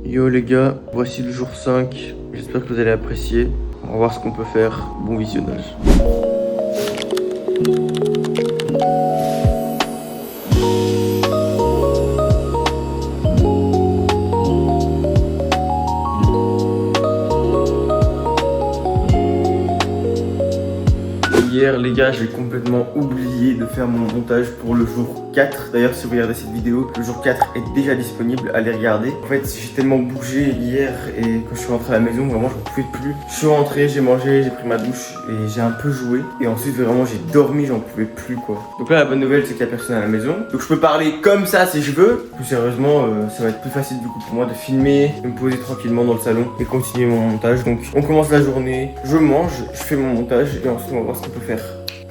Yo les gars, voici le jour 5, j'espère que vous allez apprécier. On va voir ce qu'on peut faire, bon visionnage. Hier les gars, j'ai complètement oublié de faire mon montage pour le jour 4. D'ailleurs, si vous regardez cette vidéo, le jour 4 est déjà disponible, allez regarder. En fait, j'ai tellement bougé hier et quand je suis rentré à la maison, vraiment je ne pouvais plus. Je suis rentré, j'ai mangé, j'ai pris ma douche et j'ai un peu joué. Et ensuite vraiment j'ai dormi, j'en pouvais plus quoi. Donc là la bonne nouvelle c'est qu'il n'y a personne à la maison. Donc je peux parler comme ça si je veux. Plus sérieusement, ça va être plus facile du coup pour moi de filmer, de me poser tranquillement dans le salon et continuer mon montage. Donc on commence la journée, je mange, je fais mon montage et ensuite on va voir ce qu'on peut faire.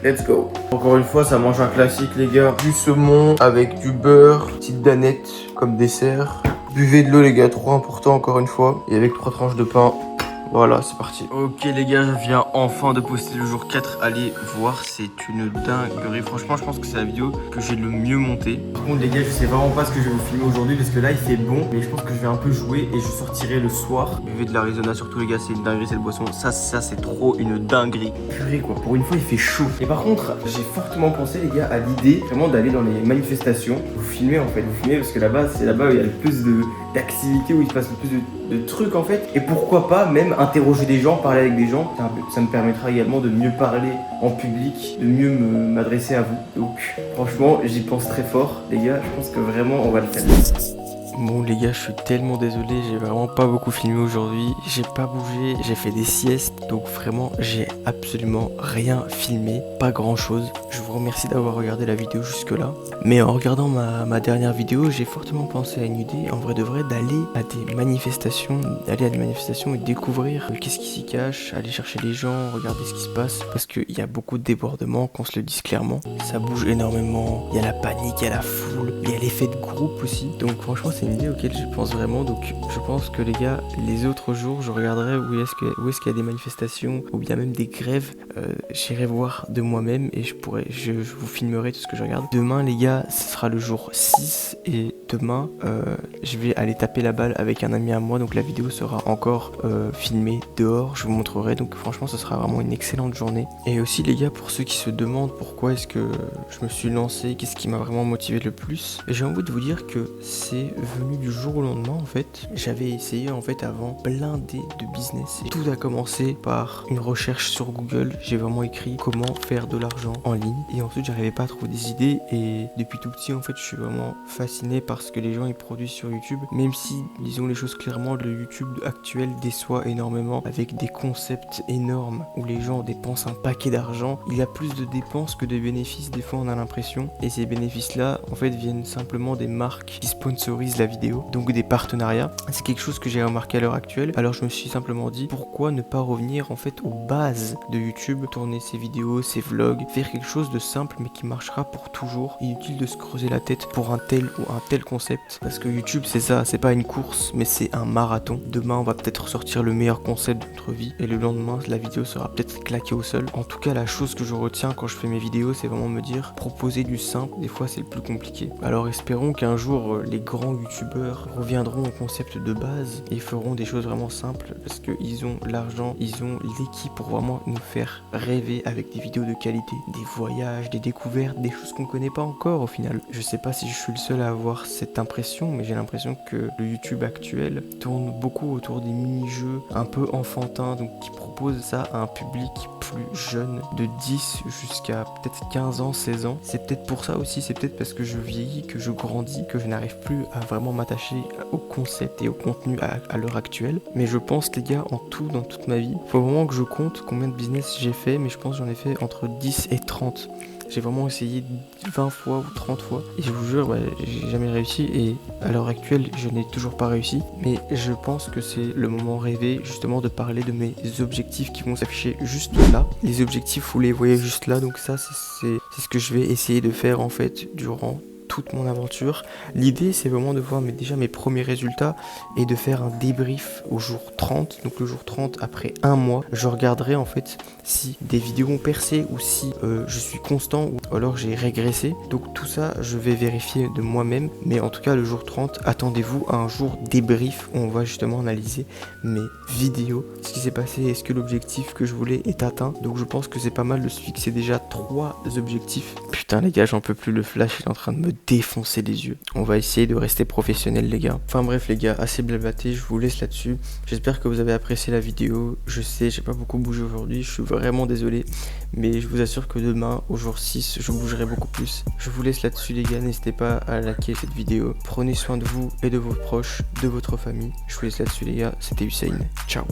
Let's go. Encore une fois, ça mange un classique les gars. Du saumon avec du beurre, petite danette comme dessert. Buvez de l'eau les gars, trop important encore une fois. Et avec 3 tranches de pain. Voilà, c'est parti. Ok les gars, je viens enfin de poster le jour 4. Allez voir, c'est une dinguerie. Franchement, je pense que c'est la vidéo que j'ai le mieux montée. Par contre les gars, je sais vraiment pas ce que je vais vous filmer aujourd'hui parce que là il fait bon. Mais je pense que je vais un peu jouer et je sortirai le soir. Buvez de l'Arizona surtout les gars, c'est une dinguerie cette boisson. Ça c'est trop une dinguerie. Purée quoi, pour une fois il fait chaud. Et par contre, j'ai fortement pensé les gars à l'idée vraiment d'aller dans les manifestations. Vous filmez en fait, vous filmez parce que là-bas, c'est là-bas où il y a le plus d'activités, où il se passe le plus de trucs en fait. Et pourquoi pas même interroger des gens, parler avec des gens. Ça me permettra également de mieux parler en public, de mieux m'adresser à vous. Donc franchement, j'y pense très fort les gars, je pense que vraiment on va le faire. Bon les gars, je suis tellement désolé, j'ai vraiment pas beaucoup filmé aujourd'hui, j'ai pas bougé, j'ai fait des siestes, donc vraiment j'ai absolument rien filmé, pas grand chose. Je vous remercie d'avoir regardé la vidéo jusque là. Mais en regardant ma dernière vidéo, j'ai fortement pensé à une idée, en vrai de vrai, d'aller à des manifestations, et découvrir qu'est-ce qui s'y cache, aller chercher les gens, regarder ce qui se passe, parce qu'il y a beaucoup de débordements, qu'on se le dise clairement. Ça bouge énormément, il y a la panique, il y a la foule, il y a l'effet de groupe aussi, donc franchement c'est une idée auquel je pense vraiment. Donc je pense que les gars, les autres jours je regarderai où est-ce qu'il y a des manifestations ou bien même des grèves. J'irai voir de moi-même et je vous filmerai tout ce que je regarde. Demain les gars, ce sera le jour 6 et demain je vais aller taper la balle avec un ami à moi, donc la vidéo sera encore filmée dehors, je vous montrerai. Donc franchement ce sera vraiment une excellente journée. Et aussi les gars, pour ceux qui se demandent pourquoi est-ce que je me suis lancé, qu'est-ce qui m'a vraiment motivé le plus, j'ai envie de vous dire que c'est venu du jour au lendemain en fait. J'avais essayé en fait avant blindé de business et tout a commencé par une recherche sur Google. J'ai vraiment écrit comment faire de l'argent en ligne et ensuite j'arrivais pas à trouver des idées. Et depuis tout petit en fait, je suis vraiment fasciné par ce que les gens ils produisent sur YouTube, même si disons les choses clairement, le YouTube actuel déçoit énormément avec des concepts énormes où les gens dépensent un paquet d'argent. Il y a plus de dépenses que de bénéfices des fois, on a l'impression, et ces bénéfices là en fait viennent simplement des marques qui sponsorisent la vidéo, donc des partenariats. C'est quelque chose que j'ai remarqué à l'heure actuelle. Alors je me suis simplement dit pourquoi ne pas revenir en fait aux bases de YouTube, tourner ses vidéos, ses vlogs, faire quelque chose de simple mais qui marchera pour toujours. Inutile de se creuser la tête pour un tel ou un tel concept, parce que YouTube c'est ça, c'est pas une course mais c'est un marathon. Demain on va peut-être sortir le meilleur concept de notre vie et le lendemain la vidéo sera peut-être claquée au sol. En tout cas la chose que je retiens quand je fais mes vidéos, c'est vraiment me dire proposer du simple, des fois c'est le plus compliqué. Alors espérons qu'un jour les grands youtubeurs reviendront au concept de base et feront des choses vraiment simples, parce qu'ils ont l'argent, ils ont l'équipe pour vraiment nous faire rêver avec des vidéos de qualité, des voyages, des découvertes, des choses qu'on connaît pas encore au final. Je sais pas si je suis le seul à avoir cette impression, mais j'ai l'impression que le YouTube actuel tourne beaucoup autour des mini-jeux un peu enfantins, donc qui proposent ça à un public plus jeune, de 10 jusqu'à peut-être 15 ans, 16 ans. C'est peut-être pour ça aussi, c'est peut-être parce que je vieillis, que je grandis, que je n'arrive plus à vraiment m'attacher au concept et au contenu à l'heure actuelle. Mais je pense les gars, en tout, dans toute ma vie, faut vraiment que je compte combien de business j'ai fait, mais je pense que j'en ai fait entre 10 et 30. J'ai vraiment essayé 20 fois ou 30 fois et je vous jure, j'ai jamais réussi, et à l'heure actuelle je n'ai toujours pas réussi. Mais je pense que c'est le moment rêvé justement de parler de mes objectifs qui vont s'afficher juste là. Les objectifs vous les voyez juste là, donc ça c'est ce que je vais essayer de faire en fait durant toute mon aventure. L'idée c'est vraiment de voir déjà mes premiers résultats et de faire un débrief au jour 30. Donc le jour 30 après un mois, je regarderai en fait si des vidéos ont percé ou si je suis constant ou alors j'ai régressé. Donc tout ça je vais vérifier de moi-même, mais en tout cas le jour 30, attendez-vous à un jour débrief où on va justement analyser mes vidéos, ce qui s'est passé, est-ce que l'objectif que je voulais est atteint. Donc je pense que c'est pas mal de se fixer déjà 3 objectifs. Putain les gars, j'en peux plus, le flash est en train de me défoncer les yeux. On va essayer de rester professionnel les gars. Enfin bref les gars, assez blablaté, je vous laisse là-dessus. J'espère que vous avez apprécié la vidéo. Je sais, j'ai pas beaucoup bougé aujourd'hui, je suis vraiment désolé, mais je vous assure que demain, au jour 6, je bougerai beaucoup plus. Je vous laisse là-dessus les gars, n'hésitez pas à liker cette vidéo. Prenez soin de vous et de vos proches, de votre famille. Je vous laisse là-dessus les gars, c'était Hussein. Ciao.